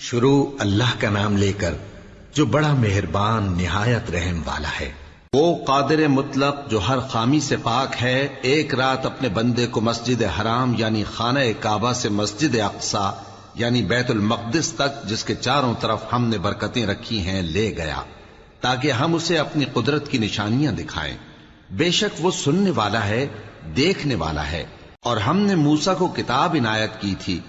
شروع اللہ کا نام لے کر جو بڑا مہربان نہایت رحم والا ہے۔ وہ قادر مطلق جو ہر خامی سے پاک ہے، ایک رات اپنے بندے کو مسجد حرام یعنی خانہ کعبہ سے مسجد اقصی یعنی بیت المقدس تک، جس کے چاروں طرف ہم نے برکتیں رکھی ہیں، لے گیا تاکہ ہم اسے اپنی قدرت کی نشانیاں دکھائیں۔ بے شک وہ سننے والا ہے، دیکھنے والا ہے۔ اور ہم نے موسیٰ کو کتاب عنایت کی تھی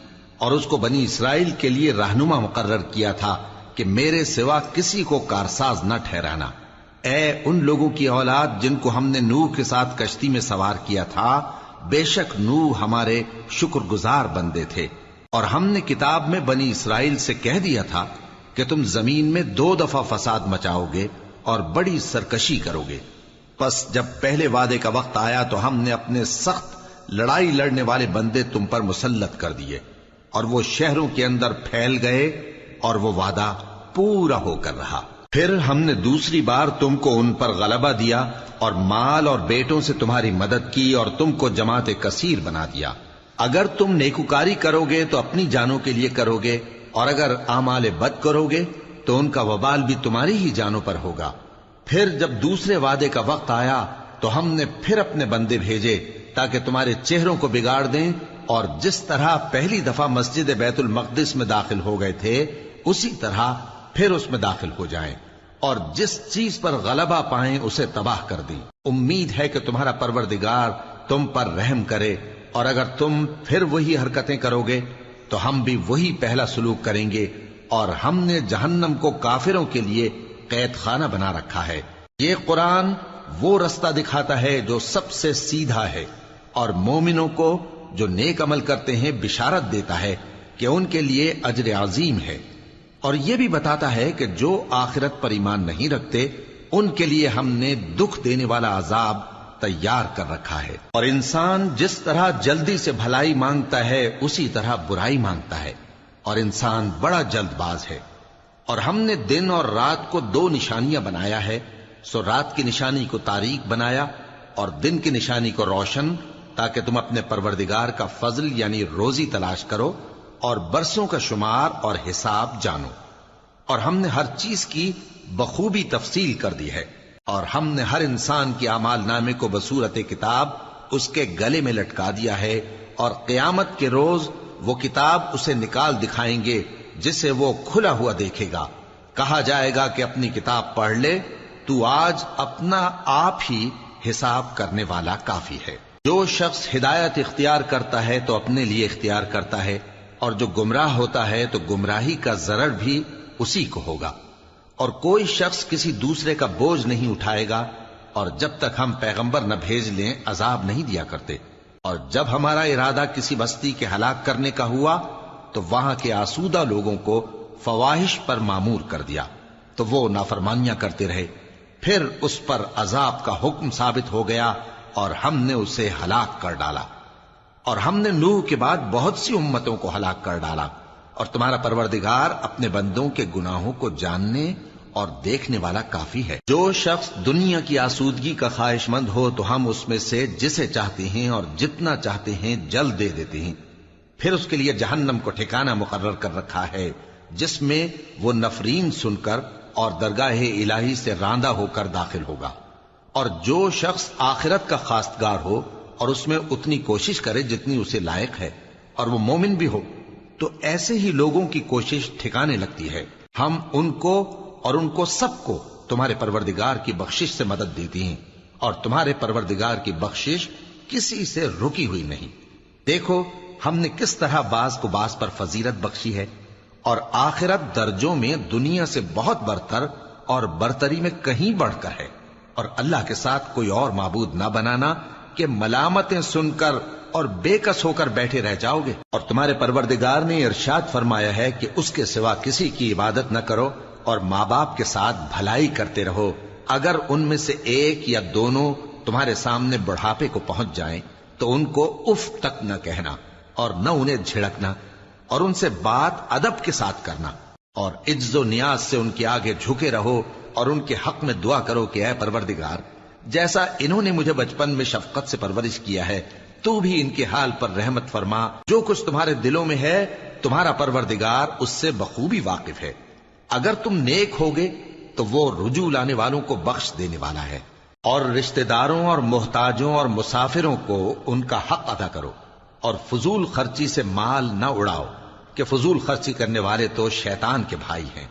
اور اس کو بنی اسرائیل کے لیے رہنما مقرر کیا تھا کہ میرے سوا کسی کو کارساز نہ ٹھہرانا۔ اے ان لوگوں کی اولاد جن کو ہم نے نوح کے ساتھ کشتی میں سوار کیا تھا، بے شک نوح ہمارے شکر گزار بندے تھے۔ اور ہم نے کتاب میں بنی اسرائیل سے کہہ دیا تھا کہ تم زمین میں 2 دفعہ فساد مچاؤ گے اور بڑی سرکشی کرو گے۔ پس جب پہلے وعدے کا وقت آیا تو ہم نے اپنے سخت لڑائی لڑنے والے بندے تم پر مسلط کر دیے، اور وہ شہروں کے اندر پھیل گئے، اور وہ وعدہ پورا ہو کر رہا۔ پھر ہم نے دوسری بار تم کو ان پر غلبہ دیا اور مال اور بیٹوں سے تمہاری مدد کی اور تم کو جماعت کثیر بنا دیا۔ اگر تم نیکوکاری کرو گے تو اپنی جانوں کے لیے کرو گے، اور اگر اعمال بد کرو گے تو ان کا وبال بھی تمہاری ہی جانوں پر ہوگا۔ پھر جب دوسرے وعدے کا وقت آیا تو ہم نے پھر اپنے بندے بھیجے تاکہ تمہارے چہروں کو بگاڑ دیں، اور جس طرح پہلی دفعہ مسجد بیت المقدس میں داخل ہو گئے تھے اسی طرح پھر اس میں داخل ہو جائیں، اور جس چیز پر غلبہ پائیں اسے تباہ کر دیں۔ امید ہے کہ تمہارا پروردگار تم پر رحم کرے، اور اگر تم پھر وہی حرکتیں کرو گے تو ہم بھی وہی پہلا سلوک کریں گے، اور ہم نے جہنم کو کافروں کے لیے قید خانہ بنا رکھا ہے۔ یہ قرآن وہ رستہ دکھاتا ہے جو سب سے سیدھا ہے، اور مومنوں کو جو نیک عمل کرتے ہیں بشارت دیتا ہے کہ ان کے لیے اجر عظیم ہے، اور یہ بھی بتاتا ہے کہ جو آخرت پر ایمان نہیں رکھتے ان کے لیے ہم نے دکھ دینے والا عذاب تیار کر رکھا ہے۔ اور انسان جس طرح جلدی سے بھلائی مانگتا ہے اسی طرح برائی مانگتا ہے، اور انسان بڑا جلد باز ہے۔ اور ہم نے دن اور رات کو 2 نشانیاں بنایا ہے، سو رات کی نشانی کو تاریک بنایا اور دن کی نشانی کو روشن، تاکہ تم اپنے پروردگار کا فضل یعنی روزی تلاش کرو اور برسوں کا شمار اور حساب جانو۔ اور ہم نے ہر چیز کی بخوبی تفصیل کر دی ہے، اور ہم نے ہر انسان کی اعمال نامے کو بصورت کتاب اس کے گلے میں لٹکا دیا ہے، اور قیامت کے روز وہ کتاب اسے نکال دکھائیں گے جسے وہ کھلا ہوا دیکھے گا۔ کہا جائے گا کہ اپنی کتاب پڑھ لے، تو آج اپنا آپ ہی حساب کرنے والا کافی ہے۔ جو شخص ہدایت اختیار کرتا ہے تو اپنے لیے اختیار کرتا ہے، اور جو گمراہ ہوتا ہے تو گمراہی کا ضرر بھی اسی کو ہوگا۔ اور کوئی شخص کسی دوسرے کا بوجھ نہیں اٹھائے گا، اور جب تک ہم پیغمبر نہ بھیج لیں عذاب نہیں دیا کرتے۔ اور جب ہمارا ارادہ کسی بستی کے ہلاک کرنے کا ہوا تو وہاں کے آسودہ لوگوں کو فواحش پر مامور کر دیا، تو وہ نافرمانیاں کرتے رہے۔ پھر اس پر عذاب کا حکم ثابت ہو گیا اور ہم نے اسے ہلاک کر ڈالا۔ اور ہم نے نوح کے بعد بہت سی امتوں کو ہلاک کر ڈالا، اور تمہارا پروردگار اپنے بندوں کے گناہوں کو جاننے اور دیکھنے والا کافی ہے۔ جو شخص دنیا کی آسودگی کا خواہش مند ہو تو ہم اس میں سے جسے چاہتے ہیں اور جتنا چاہتے ہیں جلد دے دیتے ہیں۔ پھر اس کے لیے جہنم کو ٹھکانہ مقرر کر رکھا ہے، جس میں وہ نفرین سن کر اور درگاہ الہی سے راندہ ہو کر داخل ہوگا۔ اور جو شخص آخرت کا خواستگار ہو اور اس میں اتنی کوشش کرے جتنی اسے لائق ہے، اور وہ مومن بھی ہو، تو ایسے ہی لوگوں کی کوشش ٹھکانے لگتی ہے۔ ہم ان کو اور ان کو سب کو تمہارے پروردگار کی بخشش سے مدد دیتی ہیں، اور تمہارے پروردگار کی بخشش کسی سے رکی ہوئی نہیں۔ دیکھو ہم نے کس طرح بعض کو بعض پر فضیلت بخشی ہے، اور آخرت درجوں میں دنیا سے بہت برتر اور برتری میں کہیں بڑھ کر ہے۔ اور اللہ کے ساتھ کوئی اور معبود نہ بنانا کہ ملامتیں سن کر اور بے کس ہو کر بیٹھے رہ جاؤ گے۔ اور تمہارے پروردگار نے ارشاد فرمایا ہے کہ اس کے سوا کسی کی عبادت نہ کرو، اور ماں باپ کے ساتھ بھلائی کرتے رہو۔ اگر ان میں سے ایک یا دونوں تمہارے سامنے بڑھاپے کو پہنچ جائیں تو ان کو اف تک نہ کہنا، اور نہ انہیں جھڑکنا، اور ان سے بات ادب کے ساتھ کرنا، اور عجز و نیاز سے ان کے آگے جھکے رہو، اور ان کے حق میں دعا کرو کہ اے پروردگار، جیسا انہوں نے مجھے بچپن میں شفقت سے پرورش کیا ہے، تو بھی ان کے حال پر رحمت فرما۔ جو کچھ تمہارے دلوں میں ہے تمہارا پروردگار اس سے بخوبی واقف ہے۔ اگر تم نیک ہوگے تو وہ رجوع لانے والوں کو بخش دینے والا ہے۔ اور رشتہ داروں اور محتاجوں اور مسافروں کو ان کا حق ادا کرو، اور فضول خرچی سے مال نہ اڑاؤ، کہ فضول خرچی کرنے والے تو شیطان کے بھائی ہیں،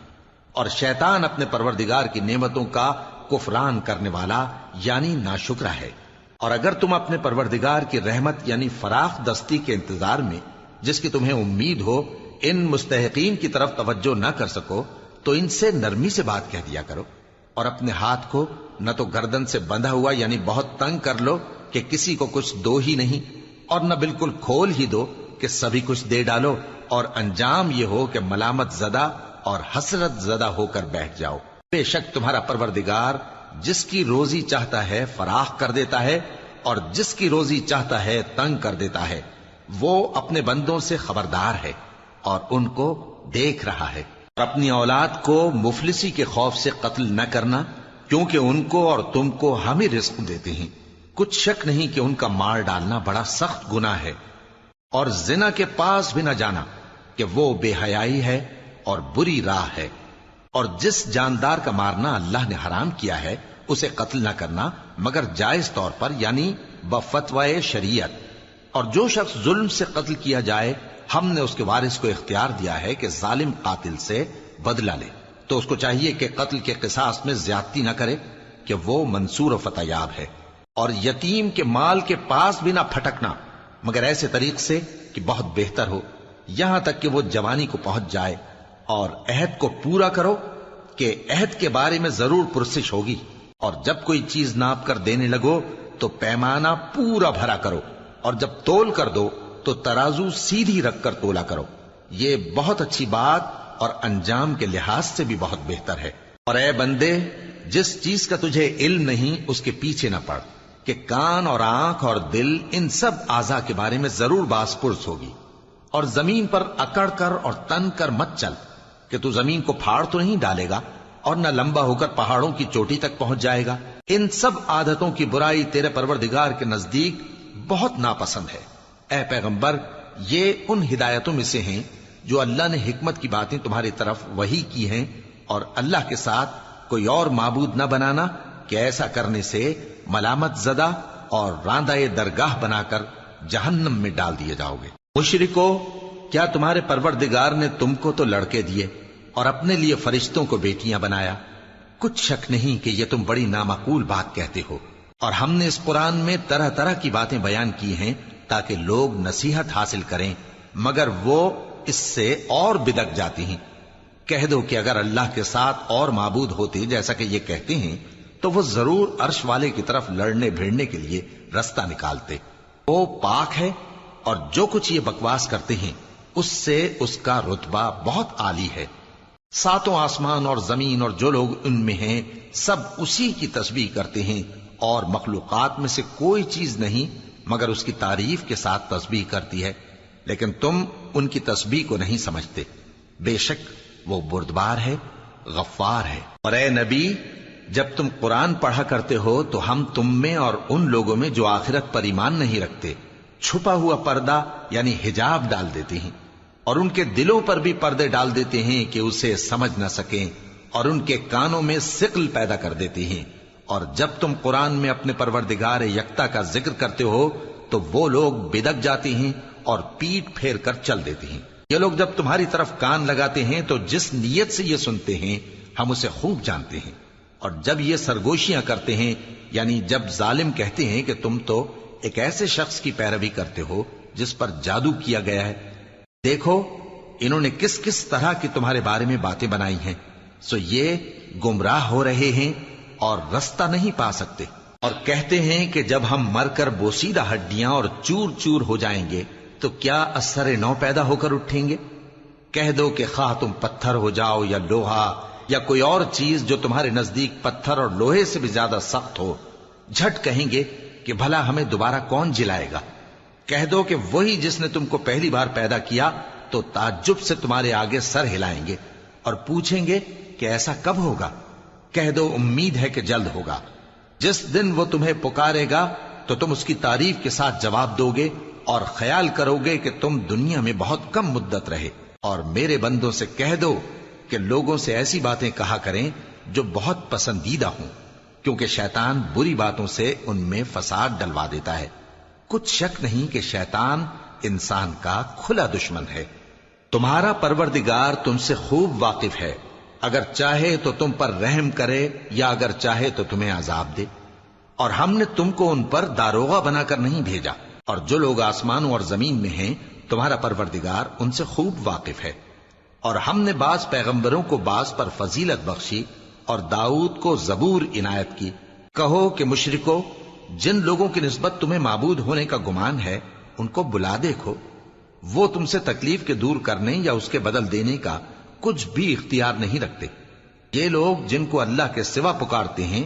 اور شیطان اپنے پروردگار کی نعمتوں کا کفران کرنے والا یعنی ناشکرا ہے۔ اور اگر تم اپنے پروردگار کی رحمت یعنی فراخ دستی کے انتظار میں، جس کی تمہیں امید ہو، ان مستحقین کی طرف توجہ نہ کر سکو تو ان سے نرمی سے بات کہہ دیا کرو، اور اپنے ہاتھ کو نہ تو گردن سے بندھا ہوا یعنی بہت تنگ کر لو کہ کسی کو کچھ دو ہی نہیں، اور نہ بالکل کھول ہی دو کہ سبھی کچھ دے ڈالو، اور انجام یہ ہو کہ ملامت زدہ اور حسرت زدہ ہو کر بیٹھ جاؤ۔ بے شک تمہارا پروردگار جس کی روزی چاہتا ہے فراخ کر دیتا ہے، اور جس کی روزی چاہتا ہے تنگ کر دیتا ہے۔ وہ اپنے بندوں سے خبردار ہے اور ان کو دیکھ رہا ہے۔ اور اپنی اولاد کو مفلسی کے خوف سے قتل نہ کرنا، کیونکہ ان کو اور تم کو ہم ہی رزق دیتے ہیں۔ کچھ شک نہیں کہ ان کا مار ڈالنا بڑا سخت گناہ ہے۔ اور زنا کے پاس بھی نہ جانا، کہ وہ بے حیائی ہے اور بری راہ ہے۔ اور جس جاندار کا مارنا اللہ نے حرام کیا ہے اسے قتل نہ کرنا مگر جائز طور پر یعنی بفتوائے شریعت۔ اور جو شخص ظلم سے قتل کیا جائے، ہم نے اس کے وارث کو اختیار دیا ہے کہ ظالم قاتل سے بدلہ لے، تو اس کو چاہیے کہ قتل کے قصاص میں زیادتی نہ کرے، کہ وہ منصور و فتح یاب ہے۔ اور یتیم کے مال کے پاس بھی نہ پھٹکنا مگر ایسے طریق سے کہ بہت بہتر ہو، یہاں تک کہ وہ جوانی کو پہنچ جائے۔ اور عہد کو پورا کرو، کہ عہد کے بارے میں ضرور پرسش ہوگی۔ اور جب کوئی چیز ناپ کر دینے لگو تو پیمانہ پورا بھرا کرو، اور جب تول کر دو تو ترازو سیدھی رکھ کر تولا کرو، یہ بہت اچھی بات اور انجام کے لحاظ سے بھی بہت بہتر ہے۔ اور اے بندے، جس چیز کا تجھے علم نہیں اس کے پیچھے نہ پڑ، کہ کان اور آنکھ اور دل ان سب اعضاء کے بارے میں ضرور باز پرس ہوگی۔ اور زمین پر اکڑ کر اور تن کر مت چل، کہ تو زمین کو پھاڑ تو نہیں ڈالے گا اور نہ لمبا ہو کر پہاڑوں کی چوٹی تک پہنچ جائے گا۔ ان سب عادتوں کی برائی تیرے پروردگار کے نزدیک بہت ناپسند ہے۔ اے پیغمبر، یہ ان ہدایتوں میں سے ہیں جو اللہ نے حکمت کی باتیں تمہاری طرف وحی کی ہیں، اور اللہ کے ساتھ کوئی اور معبود نہ بنانا، کہ ایسا کرنے سے ملامت زدہ اور راندہ درگاہ بنا کر جہنم میں ڈال دیے جاؤ گے۔ مشرکو، کیا تمہارے پروردگار نے تم کو تو لڑکے دیے اور اپنے لیے فرشتوں کو بیٹیاں بنایا؟ کچھ شک نہیں کہ یہ تم بڑی نامعقول بات کہتے ہو، اور ہم نے اس قرآن میں طرح طرح کی باتیں بیان کی ہیں تاکہ لوگ نصیحت حاصل کریں، مگر وہ اس سے اور بدک جاتی ہیں۔ کہہ دو کہ اگر اللہ کے ساتھ اور معبود ہوتے جیسا کہ یہ کہتے ہیں تو وہ ضرور عرش والے کی طرف لڑنے بھیڑنے کے لیے رستہ نکالتے۔ وہ پاک ہے، اور جو کچھ یہ بکواس کرتے ہیں اس سے اس کا رتبہ بہت عالی ہے۔ ساتوں آسمان اور زمین اور جو لوگ ان میں ہیں سب اسی کی تسبیح کرتے ہیں، اور مخلوقات میں سے کوئی چیز نہیں مگر اس کی تعریف کے ساتھ تسبیح کرتی ہے، لیکن تم ان کی تسبیح کو نہیں سمجھتے۔ بے شک وہ بردبار ہے، غفار ہے۔ اور اے نبی، جب تم قرآن پڑھا کرتے ہو تو ہم تم میں اور ان لوگوں میں جو آخرت پر ایمان نہیں رکھتے چھپا ہوا پردہ یعنی حجاب ڈال دیتے ہیں، اور ان کے دلوں پر بھی پردے ڈال دیتے ہیں کہ اسے سمجھ نہ سکیں، اور ان کے کانوں میں ثقل پیدا کر دیتے ہیں۔ اور جب تم قرآن میں اپنے پروردگار یکتا کا ذکر کرتے ہو تو وہ لوگ بدک جاتے ہیں اور پیٹ پھیر کر چل دیتے ہیں۔ یہ لوگ جب تمہاری طرف کان لگاتے ہیں تو جس نیت سے یہ سنتے ہیں ہم اسے خوب جانتے ہیں، اور جب یہ سرگوشیاں کرتے ہیں یعنی جب ظالم کہتے ہیں کہ تم تو ایک ایسے شخص کی پیروی کرتے ہو جس پر جادو کیا گیا ہے، دیکھو انہوں نے کس کس طرح کی تمہارے بارے میں باتیں بنائی ہیں، سو یہ گمراہ ہو رہے ہیں اور رستہ نہیں پا سکتے۔ اور کہتے ہیں کہ جب ہم مر کر بوسیدہ ہڈیاں اور چور چور ہو جائیں گے تو کیا اثر نو پیدا ہو کر اٹھیں گے؟ کہہ دو کہ خواہ تم پتھر ہو جاؤ یا لوہا یا کوئی اور چیز جو تمہارے نزدیک پتھر اور لوہے سے بھی زیادہ سخت ہو، جھٹ کہیں گے کہ بھلا ہمیں دوبارہ کون جلائے گا؟ کہہ دو کہ وہی جس نے تم کو پہلی بار پیدا کیا تو تعجب سے تمہارے آگے سر ہلائیں گے اور پوچھیں گے کہ ایسا کب ہوگا؟ کہہ دو امید ہے کہ جلد ہوگا۔ جس دن وہ تمہیں پکارے گا تو تم اس کی تعریف کے ساتھ جواب دو گے اور خیال کرو گے کہ تم دنیا میں بہت کم مدت رہے۔ اور میرے بندوں سے کہہ دو کہ لوگوں سے ایسی باتیں کہا کریں جو بہت پسندیدہ ہوں، کیونکہ شیطان بری باتوں سے ان میں فساد ڈلوا دیتا ہے۔ کچھ شک نہیں کہ شیطان انسان کا کھلا دشمن ہے۔ تمہارا پروردگار تم سے خوب واقف ہے، اگر چاہے تو تم پر رحم کرے یا اگر چاہے تو تمہیں عذاب دے۔ اور ہم نے تم کو ان پر داروغہ بنا کر نہیں بھیجا، اور جو لوگ آسمانوں اور زمین میں ہیں تمہارا پروردگار ان سے خوب واقف ہے۔ اور ہم نے بعض پیغمبروں کو بعض پر فضیلت بخشی اور داؤد کو زبور عنایت کی۔ کہو کہ مشرکو، جن لوگوں کی نسبت تمہیں معبود ہونے کا گمان ہے ان کو بلا دیکھو، وہ تم سے تکلیف کے دور کرنے یا اس کے بدل دینے کا کچھ بھی اختیار نہیں رکھتے۔ یہ لوگ جن کو اللہ کے سوا پکارتے ہیں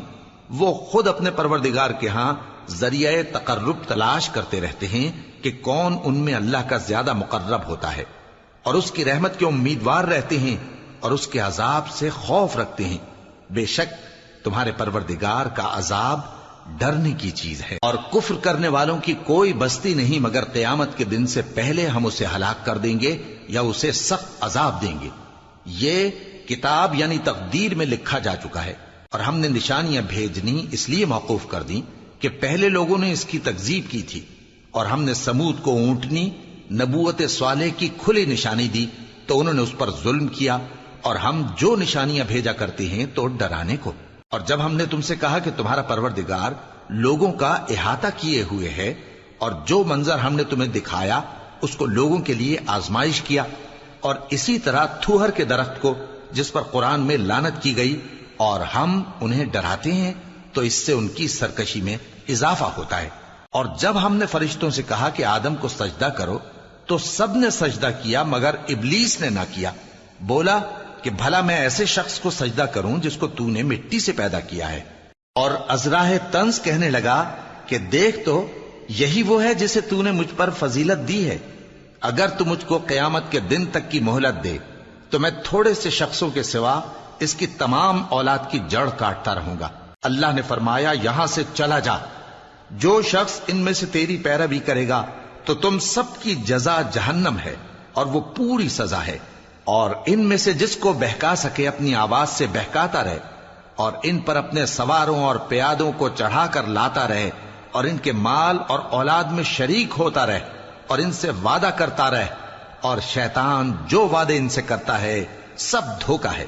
وہ خود اپنے پروردگار کے ہاں ذریعہ تقرب تلاش کرتے رہتے ہیں کہ کون ان میں اللہ کا زیادہ مقرب ہوتا ہے، اور اس کی رحمت کے امیدوار رہتے ہیں اور اس کے عذاب سے خوف رکھتے ہیں۔ بے شک تمہارے پروردگار کا عذاب ڈرنے کی چیز ہے، اور کفر کرنے والوں کی کوئی بستی نہیں مگر قیامت کے دن سے پہلے ہم اسے ہلاک کر دیں گے یا اسے سخت عذاب دیں گے۔ یہ کتاب یعنی تقدیر میں لکھا جا چکا ہے، اور ہم نے نشانیاں بھیجنی اس لیے موقوف کر دیں کہ پہلے لوگوں نے اس کی تکذیب کی تھی، اور ہم نے سمود کو اونٹنی نبوت صالح کی کھلی نشانی دی تو انہوں نے اس پر ظلم کیا، اور ہم جو نشانیاں بھیجا کرتے ہیں تو ڈرانے کو۔ اور جب ہم نے تم سے کہا کہ تمہارا پروردگار لوگوں کا احاطہ کیے ہوئے ہے، اور جو منظر ہم نے تمہیں دکھایا اس کو لوگوں کے لیے آزمائش کیا، اور اسی طرح تھوہر کے درخت کو جس پر قرآن میں لعنت کی گئی، اور ہم انہیں ڈراتے ہیں تو اس سے ان کی سرکشی میں اضافہ ہوتا ہے۔ اور جب ہم نے فرشتوں سے کہا کہ آدم کو سجدہ کرو تو سب نے سجدہ کیا مگر ابلیس نے نہ کیا، بولا کہ بھلا میں ایسے شخص کو سجدہ کروں جس کو تو نے مٹی سے پیدا کیا ہے۔ اور ازراہ طنز کہنے لگا کہ دیکھ تو یہی وہ ہے جسے تو نے مجھ پر فضیلت دی ہے، اگر تو مجھ کو قیامت کے دن تک کی مہلت دے تو میں تھوڑے سے شخصوں کے سوا اس کی تمام اولاد کی جڑ کاٹتا رہوں گا۔ اللہ نے فرمایا یہاں سے چلا جا، جو شخص ان میں سے تیری پیروی کرے گا تو تم سب کی جزا جہنم ہے، اور وہ پوری سزا ہے۔ اور ان میں سے جس کو بہکا سکے اپنی آواز سے بہکاتا رہے، اور ان پر اپنے سواروں اور پیادوں کو چڑھا کر لاتا رہے، اور ان کے مال اور اولاد میں شریک ہوتا رہے، اور ان سے وعدہ کرتا رہے، اور شیطان جو وعدے ان سے کرتا ہے سب دھوکہ ہے۔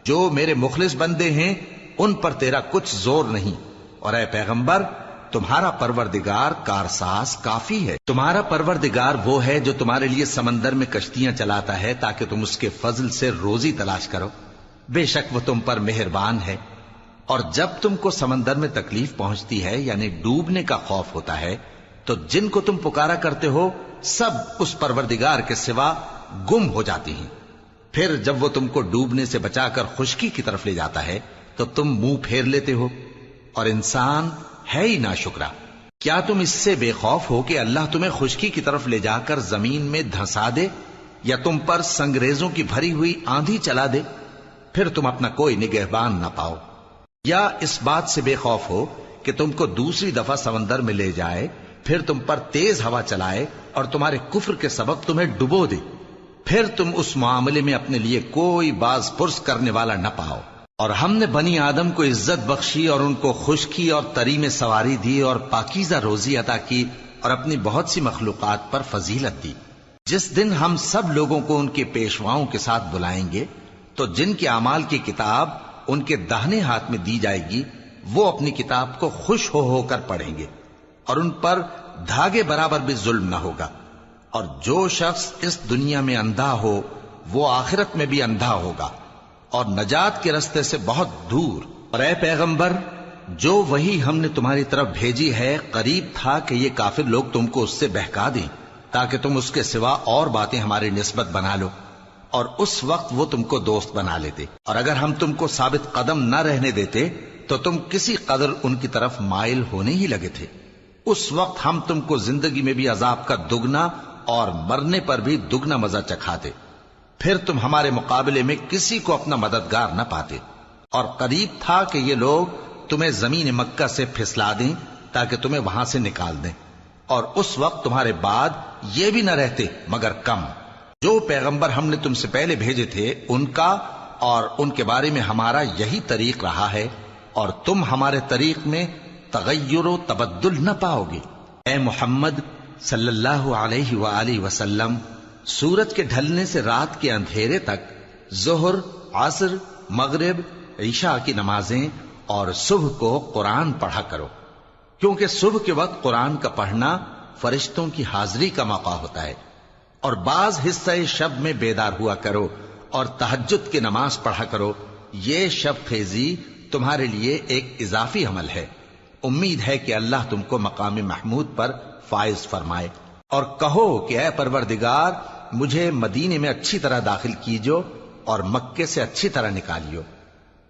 جو میرے مخلص بندے ہیں ان پر تیرا کچھ زور نہیں، اور اے پیغمبر تمہارا پروردگار کارساز کافی ہے۔ تمہارا پروردگار وہ ہے جو تمہارے لیے سمندر میں کشتیاں چلاتا ہے تاکہ تم اس کے فضل سے روزی تلاش کرو، بے شک وہ تم پر مہربان ہے۔ اور جب تم کو سمندر میں تکلیف پہنچتی ہے یعنی ڈوبنے کا خوف ہوتا ہے تو جن کو تم پکارا کرتے ہو سب اس پروردگار کے سوا گم ہو جاتی ہیں۔ پھر جب وہ تم کو ڈوبنے سے بچا کر خشکی کی طرف لے جاتا ہے تو تم منہ پھیر لیتے ہو، اور انسان ہے ہی ناشکرا۔ کیا تم اس سے بے خوف ہو کہ اللہ تمہیں خشکی کی طرف لے جا کر زمین میں دھنسا دے، یا تم پر سنگریزوں کی بھری ہوئی آندھی چلا دے، پھر تم اپنا کوئی نگہبان نہ پاؤ؟ یا اس بات سے بے خوف ہو کہ تم کو دوسری دفعہ سمندر میں لے جائے، پھر تم پر تیز ہوا چلائے اور تمہارے کفر کے سبب تمہیں ڈبو دے، پھر تم اس معاملے میں اپنے لیے کوئی باز پرس کرنے والا نہ پاؤ۔ اور ہم نے بنی آدم کو عزت بخشی اور ان کو خشکی اور تری میں سواری دی اور پاکیزہ روزی عطا کی اور اپنی بہت سی مخلوقات پر فضیلت دی۔ جس دن ہم سب لوگوں کو ان کے پیشواؤں کے ساتھ بلائیں گے تو جن کے اعمال کی کتاب ان کے داہنے ہاتھ میں دی جائے گی وہ اپنی کتاب کو خوش ہو کر پڑھیں گے، اور ان پر دھاگے برابر بھی ظلم نہ ہوگا۔ اور جو شخص اس دنیا میں اندھا ہو وہ آخرت میں بھی اندھا ہوگا اور نجات کے رستے سے بہت دور۔ اور اے پیغمبر جو وہی ہم نے تمہاری طرف بھیجی ہے قریب تھا کہ یہ کافر لوگ تم کو اس سے بہکا دیں تاکہ تم اس کے سوا اور باتیں ہماری نسبت بنا لو، اور اس وقت وہ تم کو دوست بنا لیتے۔ اور اگر ہم تم کو ثابت قدم نہ رہنے دیتے تو تم کسی قدر ان کی طرف مائل ہونے ہی لگے تھے۔ اس وقت ہم تم کو زندگی میں بھی عذاب کا دگنا اور مرنے پر بھی دگنا مزہ چکھاتے، پھر تم ہمارے مقابلے میں کسی کو اپنا مددگار نہ پاتے۔ اور قریب تھا کہ یہ لوگ تمہیں زمین مکہ سے پھسلا دیں تاکہ تمہیں وہاں سے نکال دیں، اور اس وقت تمہارے بعد یہ بھی نہ رہتے مگر کم۔ جو پیغمبر ہم نے تم سے پہلے بھیجے تھے ان کا اور ان کے بارے میں ہمارا یہی طریق رہا ہے، اور تم ہمارے طریق میں تغیر و تبدل نہ پاؤ گے۔ اے محمد صلی اللہ علیہ وآلہ وسلم، سورج کے ڈھلنے سے رات کے اندھیرے تک ظہر، عصر، مغرب، عشاء کی نمازیں اور صبح کو قرآن پڑھا کرو، کیونکہ صبح کے وقت قرآن کا پڑھنا فرشتوں کی حاضری کا موقع ہوتا ہے، اور بعض حصہ شب میں بیدار ہوا کرو اور تہجد کی نماز پڑھا کرو۔ یہ شب خیزی تمہارے لیے ایک اضافی عمل ہے۔ امید ہے کہ اللہ تم کو مقام محمود پر فائز فرمائے۔ اور کہو کہ اے پروردگار، مجھے مدینے میں اچھی طرح داخل کیجو اور مکے سے اچھی طرح نکالیو،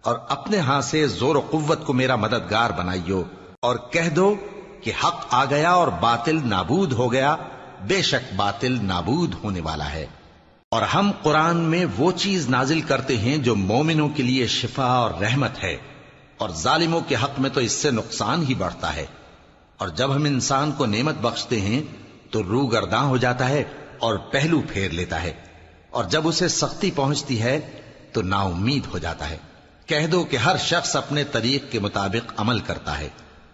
اور اپنے ہاں سے زور و قوت کو میرا مددگار بنائیو، اور کہہ دو کہ حق آ گیا اور باطل نابود ہو گیا، بے شک باطل نابود ہونے والا ہے۔ اور ہم قرآن میں وہ چیز نازل کرتے ہیں جو مومنوں کے لیے شفا اور رحمت ہے، اور ظالموں کے حق میں تو اس سے نقصان ہی بڑھتا ہے۔ اور جب ہم انسان کو نعمت بخشتے ہیں تو روح گرداں ہو جاتا ہے اور پہلو پھیر لیتا ہے، اور جب اسے سختی پہنچتی ہے تو نا امید ہو جاتا ہے۔ کہہ دو کہ ہر شخص اپنے طریق کے مطابق عمل کرتا ہے،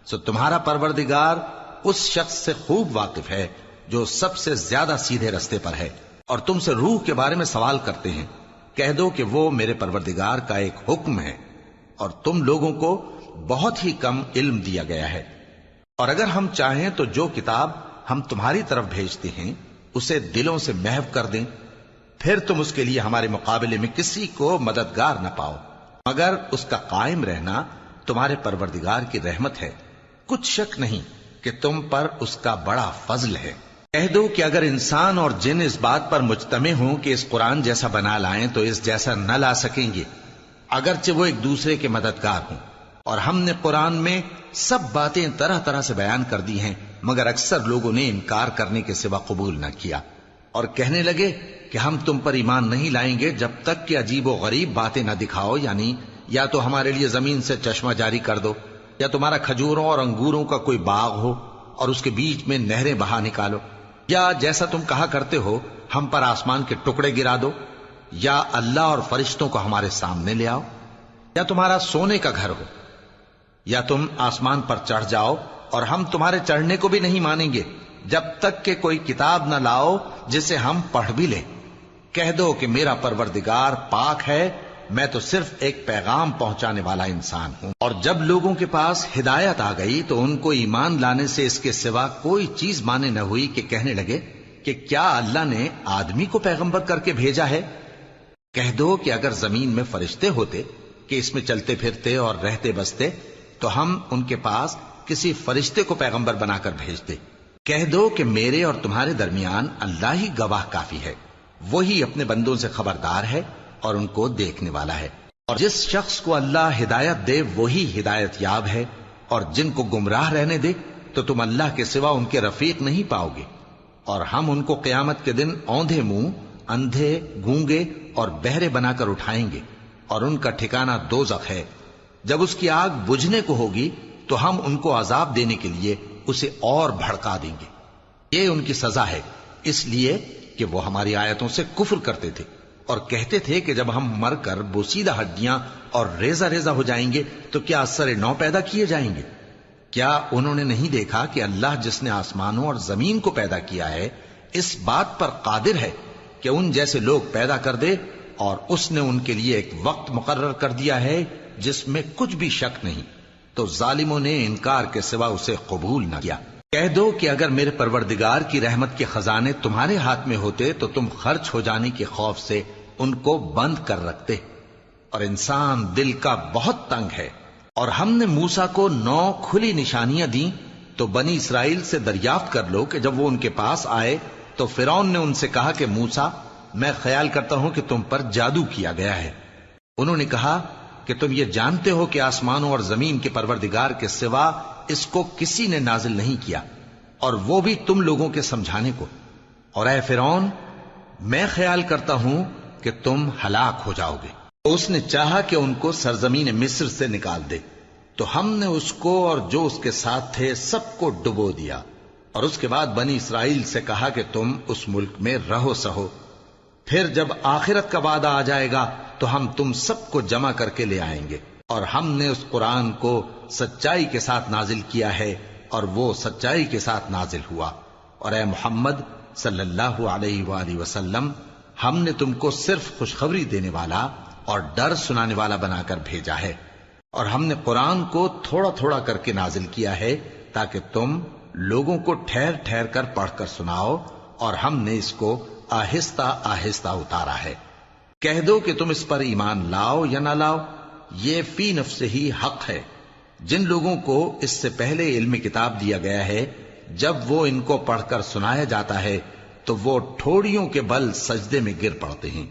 سو تمہارا پروردگار اس شخص سے خوب واقف ہے جو سب سے زیادہ سیدھے رستے پر ہے۔ اور تم سے روح کے بارے میں سوال کرتے ہیں، کہہ دو کہ وہ میرے پروردگار کا ایک حکم ہے، اور تم لوگوں کو بہت ہی کم علم دیا گیا ہے۔ اور اگر ہم چاہیں تو جو کتاب ہم تمہاری طرف بھیجتے ہیں اسے دلوں سے محو کر دیں، پھر تم اس کے لیے ہمارے مقابلے میں کسی کو مددگار نہ پاؤ، مگر اس کا قائم رہنا تمہارے پروردگار کی رحمت ہے، کچھ شک نہیں کہ تم پر اس کا بڑا فضل ہے۔ کہہ دو کہ اگر انسان اور جن اس بات پر مجتمع ہوں کہ اس قرآن جیسا بنا لائیں تو اس جیسا نہ لا سکیں گے، اگرچہ وہ ایک دوسرے کے مددگار ہوں۔ اور ہم نے قرآن میں سب باتیں طرح طرح سے بیان کر دی ہیں، مگر اکثر لوگوں نے انکار کرنے کے سوا قبول نہ کیا، اور کہنے لگے کہ ہم تم پر ایمان نہیں لائیں گے جب تک کہ عجیب و غریب باتیں نہ دکھاؤ، یعنی یا تو ہمارے لیے زمین سے چشمہ جاری کر دو، یا تمہارا کھجوروں اور انگوروں کا کوئی باغ ہو اور اس کے بیچ میں نہریں بہا نکالو، یا جیسا تم کہا کرتے ہو ہم پر آسمان کے ٹکڑے گرا دو، یا اللہ اور فرشتوں کو ہمارے سامنے لے آؤ، یا تمہارا سونے کا گھر ہو، یا تم آسمان پر چڑھ جاؤ، اور ہم تمہارے چڑھنے کو بھی نہیں مانیں گے جب تک کہ کوئی کتاب نہ لاؤ جسے ہم پڑھ بھی لیں۔ کہہ دو کہ میرا پروردگار پاک ہے، میں تو صرف ایک پیغام پہنچانے والا انسان ہوں۔ اور جب لوگوں کے پاس ہدایت آ گئی تو ان کو ایمان لانے سے اس کے سوا کوئی چیز مانے نہ ہوئی کہ کہنے لگے کہ کیا اللہ نے آدمی کو پیغمبر کر کے بھیجا ہے؟ کہہ دو کہ اگر زمین میں فرشتے ہوتے کہ اس میں چلتے پھرتے اور رہتے بستے تو ہم ان کے پاس کسی فرشتے کو پیغمبر بنا کر بھیجتے۔ کہہ دو کہ میرے اور تمہارے درمیان اللہ ہی گواہ کافی ہے، وہی اپنے بندوں سے خبردار ہے اور ان کو دیکھنے والا ہے۔ اور جس شخص کو اللہ ہدایت دے وہی ہدایت یاب ہے، اور جن کو گمراہ رہنے دے تو تم اللہ کے سوا ان کے رفیق نہیں پاؤ گے۔ اور ہم ان کو قیامت کے دن اوندھے منہ، اندھے، گونگے اور بہرے بنا کر اٹھائیں گے، اور ان کا ٹھکانہ دوزخ ہے۔ جب اس کی آگ بجھنے کو ہوگی تو ہم ان کو عذاب دینے کے لیے اسے اور بھڑکا دیں گے۔ یہ ان کی سزا ہے، اس لیے کہ وہ ہماری آیتوں سے کفر کرتے تھے اور کہتے تھے کہ جب ہم مر کر بوسیدہ ہڈیاں اور ریزہ ریزہ ہو جائیں گے تو کیا اثر نو پیدا کیے جائیں گے؟ کیا انہوں نے نہیں دیکھا کہ اللہ جس نے آسمانوں اور زمین کو پیدا کیا ہے اس بات پر قادر ہے کہ ان جیسے لوگ پیدا کر دے، اور اس نے ان کے لیے ایک وقت مقرر کر دیا ہے جس میں کچھ بھی شک نہیں، تو ظالموں نے انکار کے سوا اسے قبول نہ کیا۔ کہہ دو کہ اگر میرے پروردگار کی رحمت کے خزانے تمہارے ہاتھ میں ہوتے تو تم خرچ ہو جانے کے خوف سے ان کو بند کر رکھتے، اور انسان دل کا بہت تنگ ہے۔ اور ہم نے موسیٰ کو 9 کھلی نشانیاں دیں تو بنی اسرائیل سے دریافت کر لو کہ جب وہ ان کے پاس آئے تو فرعون نے ان سے کہا کہ موسیٰ، میں خیال کرتا ہوں کہ تم پر جادو کیا گیا ہے۔ انہوں نے کہا کہ تم یہ جانتے ہو کہ آسمانوں اور زمین کے پروردگار کے سوا اس کو کسی نے نازل نہیں کیا، اور وہ بھی تم لوگوں کے سمجھانے کو۔ اور اے فرعون، میں خیال کرتا ہوں کہ تم ہلاک ہو جاؤ گے۔ اس نے چاہا کہ ان کو سرزمین مصر سے نکال دے، تو ہم نے اس کو اور جو اس کے ساتھ تھے سب کو ڈبو دیا، اور اس کے بعد بنی اسرائیل سے کہا کہ تم اس ملک میں رہو سہو، پھر جب آخرت کا وعدہ آ جائے گا تو ہم تم سب کو جمع کر کے لے آئیں گے، اور ہم نے اس قرآن کو سچائی کے ساتھ نازل کیا ہے اور وہ سچائی کے ساتھ نازل ہوا۔ اور اے محمد صلی اللہ علیہ وآلہ وسلم، ہم نے تم کو صرف خوشخبری دینے والا اور ڈر سنانے والا بنا کر بھیجا ہے، اور ہم نے قرآن کو تھوڑا تھوڑا کر کے نازل کیا ہے تاکہ تم لوگوں کو ٹھہر ٹھہر کر پڑھ کر سناؤ، اور ہم نے اس کو آہستہ آہستہ اتارا ہے۔ کہہ دو کہ تم اس پر ایمان لاؤ یا نہ لاؤ، یہ فی نفس ہی حق ہے۔ جن لوگوں کو اس سے پہلے علم کتاب دیا گیا ہے، جب وہ ان کو پڑھ کر سنایا جاتا ہے تو وہ ٹھوڑیوں کے بل سجدے میں گر پڑتے ہیں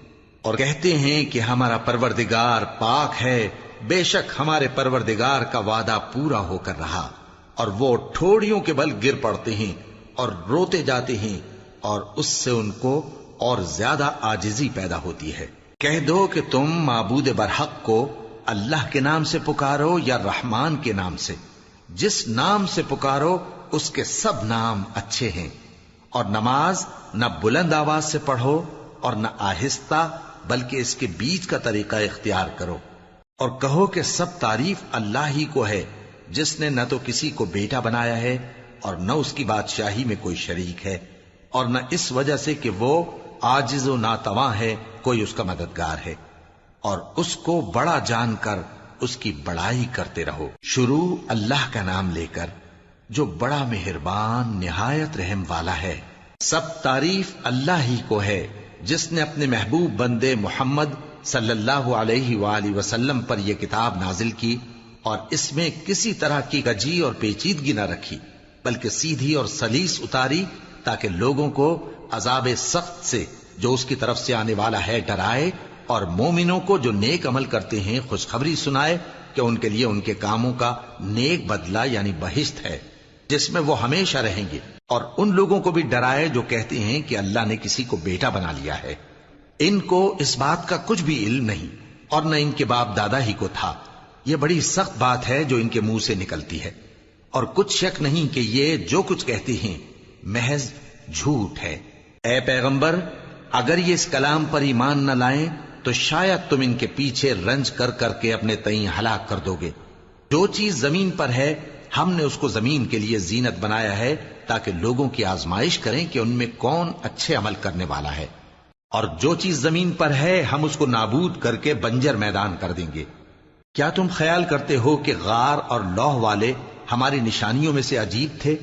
اور کہتے ہیں کہ ہمارا پروردگار پاک ہے، بے شک ہمارے پروردگار کا وعدہ پورا ہو کر رہا، اور وہ ٹھوڑیوں کے بل گر پڑتے ہیں اور روتے جاتے ہیں، اور اس سے ان کو اور زیادہ عاجزی پیدا ہوتی ہے۔ کہہ دو کہ تم معبود برحق کو اللہ کے نام سے پکارو یا رحمان کے نام سے، جس نام سے پکارو اس کے سب نام اچھے ہیں، اور نماز نہ بلند آواز سے پڑھو اور نہ آہستہ، بلکہ اس کے بیچ کا طریقہ اختیار کرو، اور کہو کہ سب تعریف اللہ ہی کو ہے، جس نے نہ تو کسی کو بیٹا بنایا ہے اور نہ اس کی بادشاہی میں کوئی شریک ہے، اور نہ اس وجہ سے کہ وہ عاجز و ناتواں ہے کوئی اس کا مددگار ہے، اور اس کو بڑا جان کر اس کی بڑائی کرتے رہو۔ شروع اللہ کا نام لے کر جو بڑا مہربان نہایت رحم والا ہے۔ سب تعریف اللہ ہی کو ہے جس نے اپنے محبوب بندے محمد صلی اللہ علیہ وآلہ وسلم پر یہ کتاب نازل کی، اور اس میں کسی طرح کی کجی اور پیچیدگی نہ رکھی، بلکہ سیدھی اور سلیس اتاری تاکہ لوگوں کو عذاب سخت سے جو اس کی طرف سے آنے والا ہے ڈرائے، اور مومنوں کو جو نیک عمل کرتے ہیں خوشخبری سنائے کہ ان کے لیے ان کے کاموں کا نیک بدلہ یعنی بہشت ہے جس میں وہ ہمیشہ رہیں گے، اور ان لوگوں کو بھی ڈرائے جو کہتے ہیں کہ اللہ نے کسی کو بیٹا بنا لیا ہے۔ ان کو اس بات کا کچھ بھی علم نہیں، اور نہ ان کے باپ دادا ہی کو تھا۔ یہ بڑی سخت بات ہے جو ان کے منہ سے نکلتی ہے، اور کچھ شک نہیں کہ یہ جو کچھ کہتے ہیں محض جھوٹ ہے۔ اے پیغمبر، اگر یہ اس کلام پر ایمان نہ لائیں تو شاید تم ان کے پیچھے رنج کر کر کے اپنے تئیں ہلاک کر دو گے۔ جو چیز زمین پر ہے ہم نے اس کو زمین کے لیے زینت بنایا ہے تاکہ لوگوں کی آزمائش کریں کہ ان میں کون اچھے عمل کرنے والا ہے، اور جو چیز زمین پر ہے ہم اس کو نابود کر کے بنجر میدان کر دیں گے۔ کیا تم خیال کرتے ہو کہ غار اور لوح والے ہماری نشانیوں میں سے عجیب تھے؟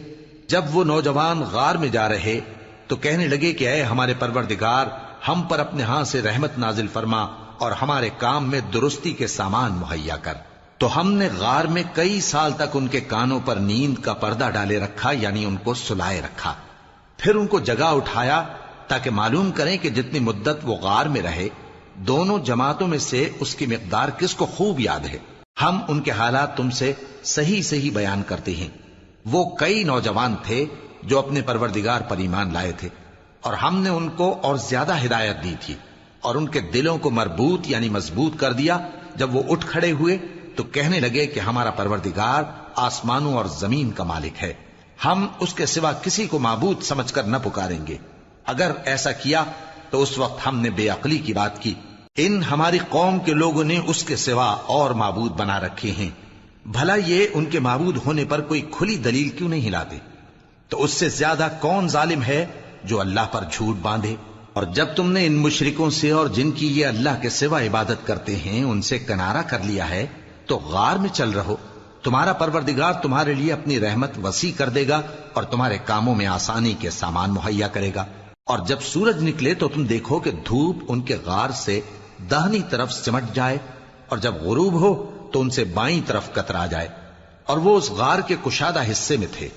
جب وہ نوجوان غار میں جا رہے تو کہنے لگے کہ اے ہمارے پروردگار، ہم پر اپنے ہاں سے رحمت نازل فرما اور ہمارے کام میں درستی کے سامان مہیا کر۔ تو ہم نے غار میں کئی سال تک ان کے کانوں پر نیند کا پردہ ڈالے رکھا، یعنی ان کو سلائے رکھا، پھر ان کو جگا اٹھایا تاکہ معلوم کریں کہ جتنی مدت وہ غار میں رہے دونوں جماعتوں میں سے اس کی مقدار کس کو خوب یاد ہے۔ ہم ان کے حالات تم سے صحیح صحیح بیان کرتے ہیں۔ وہ کئی نوجوان تھے جو اپنے پروردگار پر ایمان لائے تھے، اور ہم نے ان کو اور زیادہ ہدایت دی تھی، اور ان کے دلوں کو مربوط یعنی مضبوط کر دیا۔ جب وہ اٹھ کھڑے ہوئے تو کہنے لگے کہ ہمارا پروردگار آسمانوں اور زمین کا مالک ہے، ہم اس کے سوا کسی کو معبود سمجھ کر نہ پکاریں گے۔ اگر ایسا کیا تو اس وقت ہم نے بے عقلی کی بات کی۔ ان ہماری قوم کے لوگوں نے اس کے سوا اور معبود بنا رکھے ہیں، بھلا یہ ان کے معبود ہونے پر کوئی کھلی دلیل کیوں نہیں لاتے؟ تو اس سے زیادہ کون ظالم ہے جو اللہ پر جھوٹ باندھے؟ اور جب تم نے ان مشرکوں سے اور جن کی یہ اللہ کے سوا عبادت کرتے ہیں ان سے کنارہ کر لیا ہے تو غار میں چل رہو، تمہارا پروردگار تمہارے لیے اپنی رحمت وسیع کر دے گا اور تمہارے کاموں میں آسانی کے سامان مہیا کرے گا۔ اور جب سورج نکلے تو تم دیکھو کہ دھوپ ان کے غار سے داہنی طرف سمٹ جائے، اور جب غروب ہو تو ان سے بائیں طرف کترا جائے، اور وہ اس غار کے کشادہ حصے میں تھے۔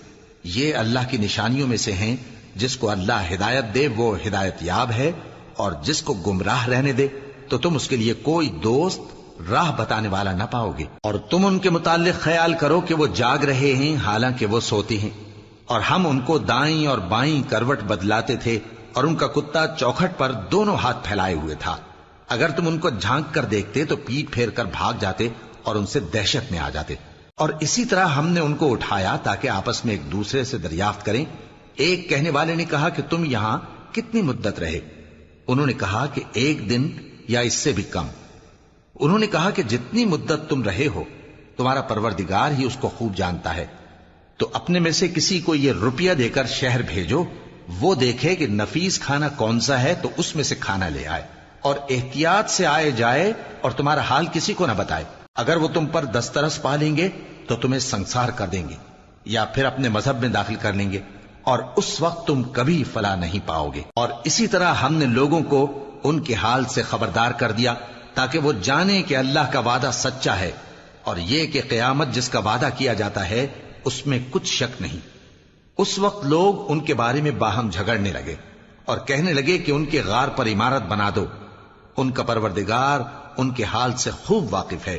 یہ اللہ کی نشانیوں میں سے ہیں، جس کو اللہ ہدایت دے وہ ہدایت یاب ہے، اور جس کو گمراہ رہنے دے تو تم اس کے لیے کوئی دوست راہ بتانے والا نہ پاؤ گے۔ اور تم ان کے متعلق خیال کرو کہ وہ جاگ رہے ہیں حالانکہ وہ سوتے ہیں، اور ہم ان کو دائیں اور بائیں کروٹ بدلاتے تھے، اور ان کا کتا چوکھٹ پر دونوں ہاتھ پھیلائے ہوئے تھا۔ اگر تم ان کو جھانک کر دیکھتے تو پیٹ پھیر کر بھاگ جاتے اور ان سے دہشت میں آ جاتے۔ اور اسی طرح ہم نے ان کو اٹھایا تاکہ آپس میں ایک دوسرے سے دریافت کریں۔ ایک کہنے والے نے کہا کہ تم یہاں کتنی مدت رہے؟ انہوں نے کہا کہ 1 دن یا اس سے بھی کم۔ انہوں نے کہا کہ جتنی مدت تم رہے ہو تمہارا پروردگار ہی اس کو خوب جانتا ہے، تو اپنے میں سے کسی کو یہ روپیہ دے کر شہر بھیجو، وہ دیکھے کہ نفیس کھانا کون سا ہے تو اس میں سے کھانا لے آئے، اور احتیاط سے آئے جائے اور تمہارا حال کسی کو نہ بتائے۔ اگر وہ تم پر دسترس پا لیں گے تو تمہیں سنسار کر دیں گے یا پھر اپنے مذہب میں داخل کر لیں گے، اور اس وقت تم کبھی فلاح نہیں پاؤ گے۔ اور اسی طرح ہم نے لوگوں کو ان کے حال سے خبردار کر دیا تاکہ وہ جانیں کہ اللہ کا وعدہ سچا ہے، اور یہ کہ قیامت جس کا وعدہ کیا جاتا ہے اس میں کچھ شک نہیں۔ اس وقت لوگ ان کے بارے میں باہم جھگڑنے لگے اور کہنے لگے کہ ان کے غار پر عمارت بنا دو۔ ان کا پروردگار ان کے حال سے خوب واقف ہے۔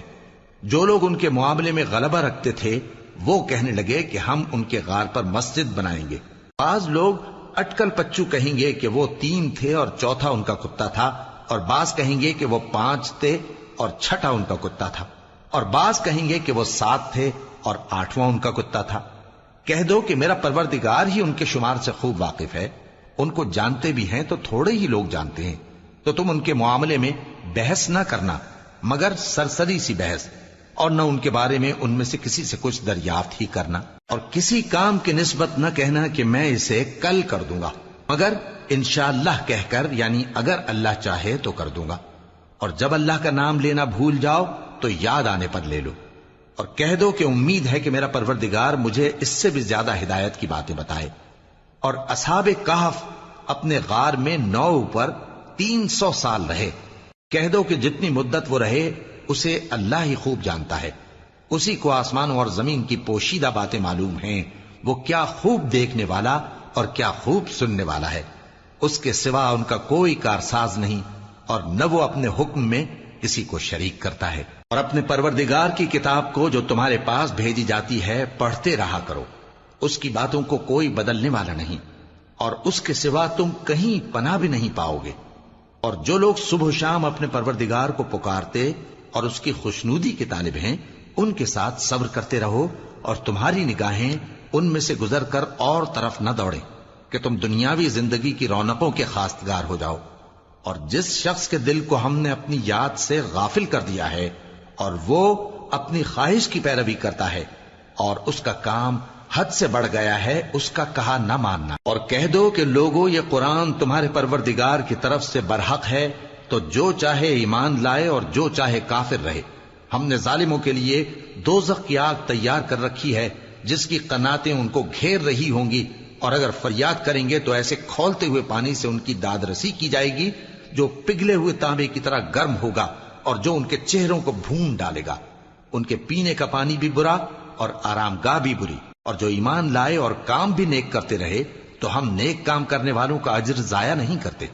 جو لوگ ان کے معاملے میں غلبہ رکھتے تھے وہ کہنے لگے کہ ہم ان کے غار پر مسجد بنائیں گے۔ بعض لوگ اٹکل پچو کہیں گے کہ وہ 3 تھے اور چوتھا ان کا کتا تھا، اور بعض کہیں گے کہ وہ 5 تھے اور چھٹا ان کا کتا تھا، اور بعض کہیں گے کہ وہ 7 تھے اور 8واں ان کا کتا تھا۔ کہہ دو کہ میرا پروردگار ہی ان کے شمار سے خوب واقف ہے، ان کو جانتے بھی ہیں تو تھوڑے ہی لوگ جانتے ہیں۔ تو تم ان کے معاملے میں بحث نہ کرنا مگر سرسری سی بحث، اور نہ ان کے بارے میں ان میں سے کسی سے کچھ دریافت ہی کرنا، اور کسی کام کی نسبت نہ کہنا کہ میں اسے کل کر دوں گا، مگر انشاءاللہ کہہ کر، یعنی اگر اللہ چاہے تو کر دوں گا۔ اور جب اللہ کا نام لینا بھول جاؤ تو یاد آنے پر لے لو، اور کہہ دو کہ امید ہے کہ میرا پروردگار مجھے اس سے بھی زیادہ ہدایت کی باتیں بتائے۔ اور اصحاب کہف اپنے غار میں 9 پر 300 سال رہے۔ کہہ دو کہ جتنی مدت وہ رہے اسے اللہ ہی خوب جانتا ہے، اسی کو آسمانوں اور زمین کی پوشیدہ باتیں معلوم ہیں، وہ کیا خوب دیکھنے والا اور کیا خوب سننے والا ہے۔ اس کے سوا ان کا کوئی کارساز نہیں، اور نہ وہ اپنے حکم میں کسی کو شریک کرتا ہے۔ اور اپنے پروردگار کی کتاب کو جو تمہارے پاس بھیجی جاتی ہے پڑھتے رہا کرو، اس کی باتوں کو کوئی بدلنے والا نہیں، اور اس کے سوا تم کہیں پناہ بھی نہیں پاؤ گے۔ اور جو لوگ صبح و شام اپنے پروردگار کو پکارتے اور اس کی خوشنودی کے طالب ہیں، ان کے ساتھ صبر کرتے رہو، اور تمہاری نگاہیں ان میں سے گزر کر اور طرف نہ دوڑیں کہ تم دنیاوی زندگی کی رونقوں کے خواستگار ہو جاؤ۔ اور جس شخص کے دل کو ہم نے اپنی یاد سے غافل کر دیا ہے اور وہ اپنی خواہش کی پیروی کرتا ہے اور اس کا کام حد سے بڑھ گیا ہے، اس کا کہا نہ ماننا۔ اور کہہ دو کہ لوگوں یہ قرآن تمہارے پروردگار کی طرف سے برحق ہے، تو جو چاہے ایمان لائے اور جو چاہے کافر رہے۔ ہم نے ظالموں کے لیے دوزخ کی آگ تیار کر رکھی ہے جس کی قناتیں ان کو گھیر رہی ہوں گی، اور اگر فریاد کریں گے تو ایسے کھولتے ہوئے پانی سے ان کی داد رسی کی جائے گی جو پگھلے ہوئے تانبے کی طرح گرم ہوگا، اور جو ان کے چہروں کو بھون ڈالے گا۔ ان کے پینے کا پانی بھی برا اور آرام گاہ بھی بری۔ اور جو ایمان لائے اور کام بھی نیک کرتے رہے تو ہم نیک کام کرنے والوں کا اجر ضائع نہیں کرتے۔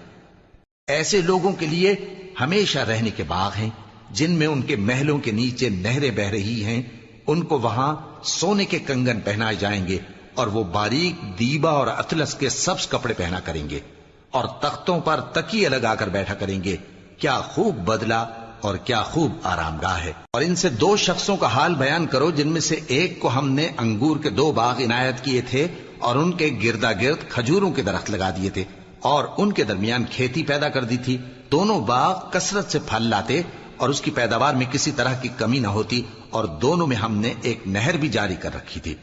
ایسے لوگوں کے لیے ہمیشہ رہنے کے باغ ہیں جن میں ان کے محلوں کے نیچے نہریں بہ رہی ہیں، ان کو وہاں سونے کے کنگن پہنائے جائیں گے، اور وہ باریک دیبا اور اطلس کے سبز کپڑے پہنا کریں گے، اور تختوں پر تکیے لگا کر بیٹھا کریں گے۔ کیا خوب بدلہ اور کیا خوب آرام گاہ ہے۔ اور ان سے 2 شخصوں کا حال بیان کرو جن میں سے ایک کو ہم نے انگور کے 2 باغ عنایت کیے تھے اور ان کے گردا گرد کھجوروں کے درخت لگا دیے تھے اور ان کے درمیان کھیتی پیدا کر دی تھی۔ دونوں باغ کثرت سے پھل لاتے اور اس کی پیداوار میں کسی طرح کی کمی نہ ہوتی، اور دونوں میں ہم نے ایک نہر بھی جاری کر رکھی تھی،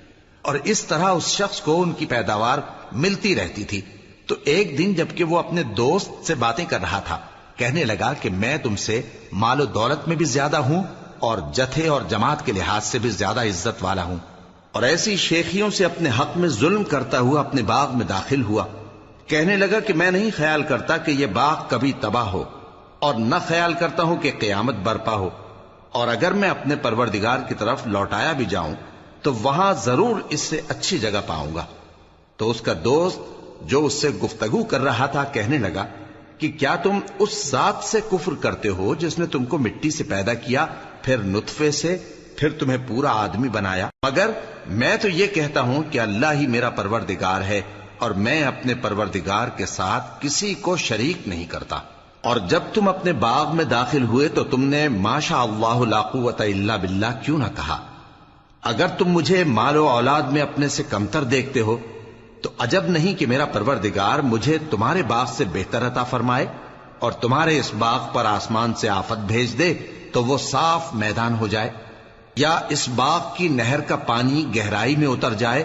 اور اس طرح اس شخص کو ان کی پیداوار ملتی رہتی تھی۔ تو ایک دن جبکہ وہ اپنے دوست سے باتیں کر رہا تھا، کہنے لگا کہ میں تم سے مال و دولت میں بھی زیادہ ہوں اور جتھے اور جماعت کے لحاظ سے بھی زیادہ عزت والا ہوں، اور ایسی شیخیوں سے اپنے حق میں ظلم کرتا ہوا اپنے باغ میں داخل ہوا۔ کہنے لگا کہ میں نہیں خیال کرتا کہ یہ باغ کبھی تباہ ہو، اور نہ خیال کرتا ہوں کہ قیامت برپا ہو، اور اگر میں اپنے پروردگار کی طرف لوٹایا بھی جاؤں تو وہاں ضرور اس سے اچھی جگہ پاؤں گا۔ تو اس کا دوست جو اس سے گفتگو کر رہا تھا کہنے لگا کہ کیا تم اس ذات سے کفر کرتے ہو جس نے تم کو مٹی سے پیدا کیا، پھر نطفے سے، پھر تمہیں پورا آدمی بنایا؟ مگر میں تو یہ کہتا ہوں کہ اللہ ہی میرا پروردگار ہے، اور میں اپنے پروردگار کے ساتھ کسی کو شریک نہیں کرتا۔ اور جب تم اپنے باغ میں داخل ہوئے تو تم نے ما شاء اللہ لا قوت الا باللہ کیوں نہ کہا؟ اگر تم مجھے مال و اولاد میں اپنے سے کمتر دیکھتے ہو تو عجب نہیں کہ میرا پروردگار مجھے تمہارے باغ سے بہتر عطا فرمائے۔ اور تمہارے اس باغ پر آسمان سے آفت بھیج دے تو وہ صاف میدان ہو جائے، یا اس باغ کی نہر کا پانی گہرائی میں اتر جائے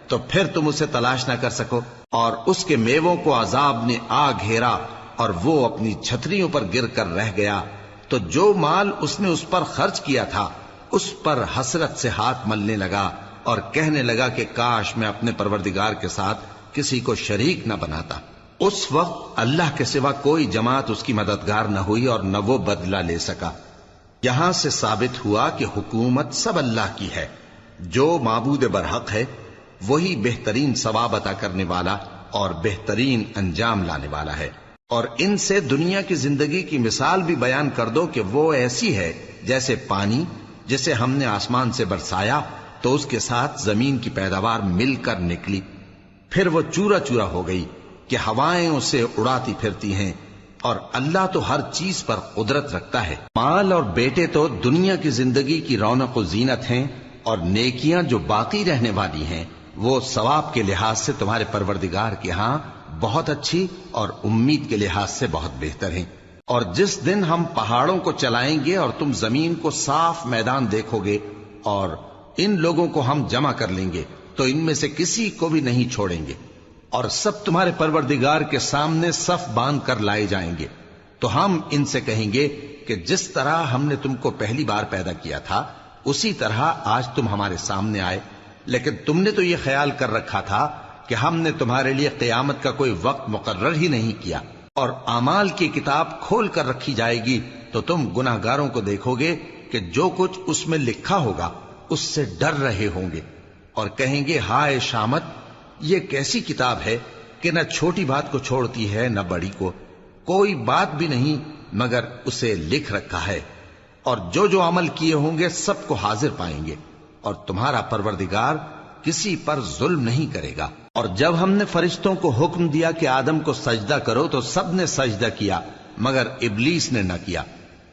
تو پھر تم اسے تلاش نہ کر سکو، اور اس کے میووں کو عذاب نے آ گھیرا اور وہ اپنی چھتریوں پر گر کر رہ گیا، تو جو مال اس نے اس پر خرچ کیا تھا اس پر حسرت سے ہاتھ ملنے لگا اور کہنے لگا کہ کاش میں اپنے پروردگار کے ساتھ کسی کو شریک نہ بناتا۔ اس وقت اللہ کے سوا کوئی جماعت اس کی مددگار نہ ہوئی اور نہ وہ بدلہ لے سکا۔ یہاں سے ثابت ہوا کہ حکومت سب اللہ کی ہے، جو معبود برحق ہے وہی بہترین ثواب عطا کرنے والا اور بہترین انجام لانے والا ہے۔ اور ان سے دنیا کی زندگی کی مثال بھی بیان کر دو کہ وہ ایسی ہے جیسے پانی جسے ہم نے آسمان سے برسایا تو اس کے ساتھ زمین کی پیداوار مل کر نکلی، پھر وہ چورا چورا ہو گئی کہ ہوائیں اسے اڑاتی پھرتی ہیں، اور اللہ تو ہر چیز پر قدرت رکھتا ہے۔ مال اور بیٹے تو دنیا کی زندگی کی رونق و زینت ہیں، اور نیکیاں جو باقی رہنے والی ہیں وہ ثواب کے لحاظ سے تمہارے پروردگار کے ہاں بہت اچھی اور امید کے لحاظ سے بہت بہتر ہیں۔ اور جس دن ہم پہاڑوں کو چلائیں گے اور تم زمین کو صاف میدان دیکھو گے اور ان لوگوں کو ہم جمع کر لیں گے تو ان میں سے کسی کو بھی نہیں چھوڑیں گے، اور سب تمہارے پروردگار کے سامنے صف باندھ کر لائے جائیں گے، تو ہم ان سے کہیں گے کہ جس طرح ہم نے تم کو پہلی بار پیدا کیا تھا اسی طرح آج تم ہمارے سامنے آئے، لیکن تم نے تو یہ خیال کر رکھا تھا کہ ہم نے تمہارے لیے قیامت کا کوئی وقت مقرر ہی نہیں کیا، اور اعمال کی کتاب کھول کر رکھی جائے گی تو تم گناہگاروں کو دیکھو گے کہ جو کچھ اس میں لکھا ہوگا اس سے ڈر رہے ہوں گے، اور کہیں گے ہائے شامت، یہ کیسی کتاب ہے کہ نہ چھوٹی بات کو چھوڑتی ہے نہ بڑی کو، کوئی بات بھی نہیں مگر اسے لکھ رکھا ہے، اور جو جو عمل کیے ہوں گے سب کو حاضر پائیں گے، اور تمہارا پروردگار کسی پر ظلم نہیں کرے گا۔ اور جب ہم نے فرشتوں کو حکم دیا کہ آدم کو سجدہ کرو تو سب نے سجدہ کیا مگر ابلیس نے نہ کیا،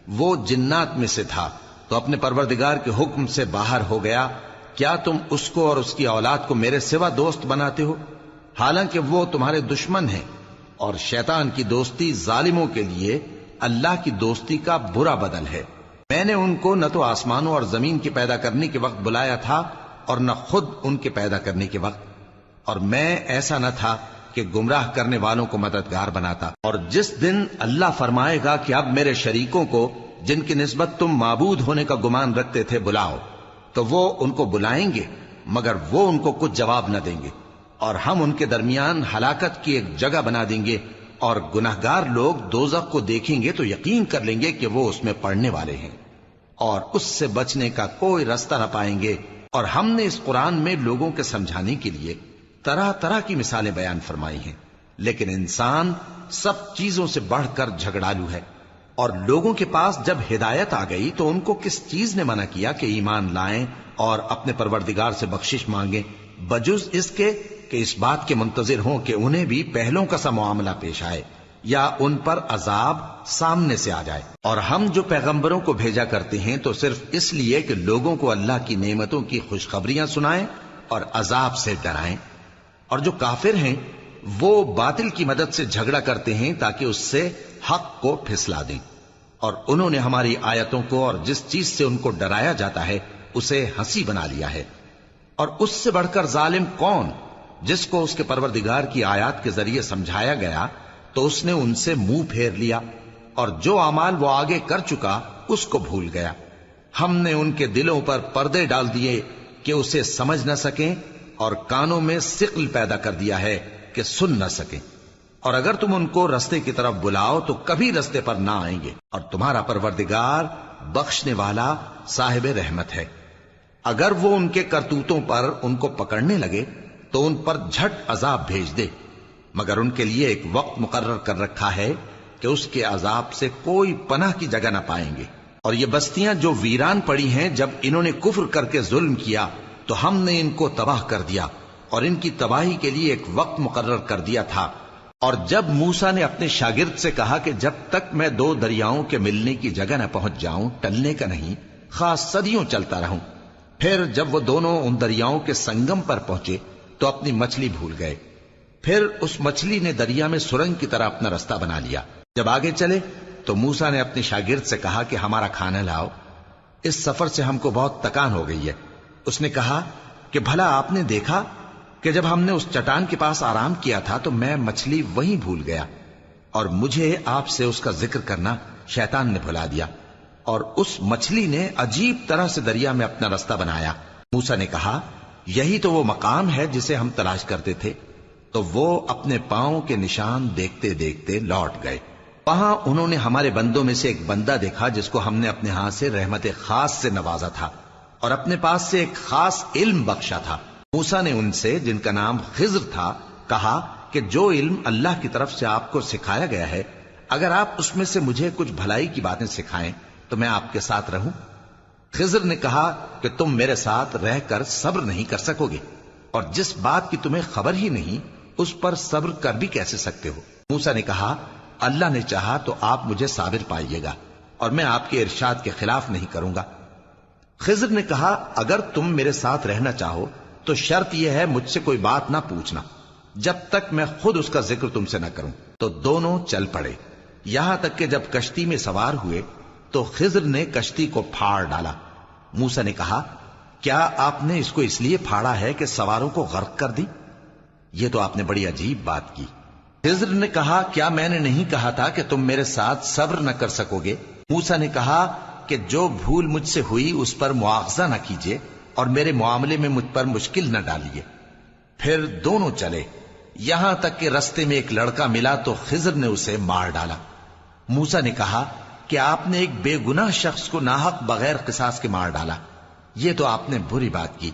وہ جنات میں سے تھا تو اپنے پروردگار کے حکم سے باہر ہو گیا۔ کیا تم اس کو اور اس کی اولاد کو میرے سوا دوست بناتے ہو، حالانکہ وہ تمہارے دشمن ہیں، اور شیطان کی دوستی ظالموں کے لیے اللہ کی دوستی کا برا بدل ہے۔ میں نے ان کو نہ تو آسمانوں اور زمین کے پیدا کرنے کے وقت بلایا تھا اور نہ خود ان کے پیدا کرنے کے وقت، اور میں ایسا نہ تھا کہ گمراہ کرنے والوں کو مددگار بناتا۔ اور جس دن اللہ فرمائے گا کہ اب میرے شریکوں کو جن کی نسبت تم معبود ہونے کا گمان رکھتے تھے بلاؤ، تو وہ ان کو بلائیں گے مگر وہ ان کو کچھ جواب نہ دیں گے، اور ہم ان کے درمیان ہلاکت کی ایک جگہ بنا دیں گے، اور گناہگار لوگ دوزخ کو دیکھیں گے تو یقین کر لیں گے کہ وہ اس میں پڑنے والے ہیں، اور اس سے بچنے کا کوئی راستہ نہ پائیں گے۔ اور ہم نے اس قرآن میں لوگوں کے سمجھانے کے لیے طرح طرح کی مثالیں بیان فرمائی ہیں، لیکن انسان سب چیزوں سے بڑھ کر جھگڑالو ہے، اور لوگوں کے پاس جب ہدایت آ گئی تو ان کو کس چیز نے منع کیا کہ ایمان لائیں اور اپنے پروردگار سے بخشش مانگیں، بجز اس کے کہ اس بات کے منتظر ہوں کہ انہیں بھی پہلوں کا سا معاملہ پیش آئے یا ان پر عذاب سامنے سے آ جائے۔ اور ہم جو پیغمبروں کو بھیجا کرتے ہیں تو صرف اس لیے کہ لوگوں کو اللہ کی نعمتوں کی خوشخبریاں سنائیں اور عذاب سے ڈرائیں، اور جو کافر ہیں وہ باطل کی مدد سے جھگڑا کرتے ہیں تاکہ اس سے حق کو پھسلا دیں، اور انہوں نے ہماری آیتوں کو اور جس چیز سے ان کو ڈرایا جاتا ہے اسے ہنسی بنا لیا ہے۔ اور اس سے بڑھ کر ظالم کون، جس کو اس کے پروردگار کی آیات کے ذریعے سمجھایا گیا تو اس نے ان سے منہ پھیر لیا، اور جو اعمال وہ آگے کر چکا اس کو بھول گیا۔ ہم نے ان کے دلوں پر پردے ڈال دیے کہ اسے سمجھ نہ سکیں، اور کانوں میں ثقل پیدا کر دیا ہے کہ سن نہ سکیں، اور اگر تم ان کو رستے کی طرف بلاؤ تو کبھی رستے پر نہ آئیں گے، اور تمہارا پروردگار بخشنے والا صاحب رحمت ہے۔ اگر وہ ان کے کرتوتوں پر ان کو پکڑنے لگے تو ان پر جھٹ عذاب بھیج دے، مگر ان کے لیے ایک وقت مقرر کر رکھا ہے کہ اس کے عذاب سے کوئی پناہ کی جگہ نہ پائیں گے۔ اور یہ بستیاں جو ویران پڑی ہیں، جب انہوں نے کفر کر کے ظلم کیا تو ہم نے ان کو تباہ کر دیا، اور ان کی تباہی کے لیے ایک وقت مقرر کر دیا تھا۔ اور جب موسیٰ نے اپنے شاگرد سے کہا کہ جب تک میں دو دریاؤں کے ملنے کی جگہ نہ پہنچ جاؤں ٹلنے کا نہیں، خاص صدیوں چلتا رہوں، پھر جب وہ دونوں ان دریاؤں کے سنگم پر پہنچے تو اپنی مچھلی بھول گئے، پھر اس مچھلی نے دریا میں سرنگ کی طرح اپنا رستہ بنا لیا، جب آگے چلے تو موسیٰ نے اپنے شاگرد سے کہا کہ ہمارا کھانا لاؤ، اس سفر سے ہم کو بہت تکان ہو گئی ہے۔ اس نے کہا کہ بھلا آپ نے دیکھا کہ جب ہم نے اس چٹان کے پاس آرام کیا تھا تو میں مچھلی وہیں بھول گیا، اور مجھے آپ سے اس کا ذکر کرنا شیطان نے بھلا دیا، اور اس مچھلی نے عجیب طرح سے دریا میں اپنا رستہ بنایا۔ موسیٰ نے کہا یہی تو وہ مقام ہے جسے ہم تلاش کرتے تھے۔ تو وہ اپنے پاؤں کے نشان دیکھتے دیکھتے لوٹ گئے۔ وہاں انہوں نے ہمارے بندوں میں سے ایک بندہ دیکھا جس کو ہم نے اپنے ہاں سے رحمت خاص سے نوازا تھا اور اپنے پاس سے ایک خاص علم بخشا تھا۔ موسیٰ نے ان سے، جن کا نام خضر تھا، کہا کہ جو علم اللہ کی طرف سے آپ کو سکھایا گیا ہے، اگر آپ اس میں سے مجھے کچھ بھلائی کی باتیں سکھائیں تو میں آپ کے ساتھ رہوں۔ خضر نے کہا کہ تم میرے ساتھ رہ کر صبر نہیں کر سکو گے، اور جس بات کی تمہیں خبر ہی نہیں اس پر صبر کر بھی کیسے سکتے ہو؟ موسیٰ نے کہا اللہ نے چاہا تو آپ مجھے صابر پائیے گا، اور میں آپ کے ارشاد کے خلاف نہیں کروں گا۔ خضر نے کہا اگر تم میرے ساتھ رہنا چاہو تو شرط یہ ہے مجھ سے کوئی بات نہ پوچھنا جب تک میں خود اس کا ذکر تم سے نہ کروں۔ تو دونوں چل پڑے، یہاں تک کہ جب کشتی میں سوار ہوئے تو خضر نے کشتی کو پھاڑ ڈالا۔ موسیٰ نے کہا کیا آپ نے اس کو اس لیے پھاڑا ہے کہ سواروں کو غرق کر دی؟ یہ تو آپ نے بڑی عجیب بات کی۔ خضر نے کہا کیا میں نے نہیں کہا تھا کہ تم میرے ساتھ صبر نہ کر سکو گے؟ موسیٰ نے کہا کہ جو بھول مجھ سے ہوئی اس پر مواخذہ نہ کیجیے اور میرے معاملے میں مجھ پر مشکل نہ ڈالیے۔ پھر دونوں چلے، یہاں تک کہ رستے میں ایک لڑکا ملا تو خضر نے اسے مار ڈالا۔ موسیٰ نے کہا کہ آپ نے ایک بے گناہ شخص کو ناحق بغیر قصاص کے مار ڈالا، یہ تو آپ نے بری بات کی۔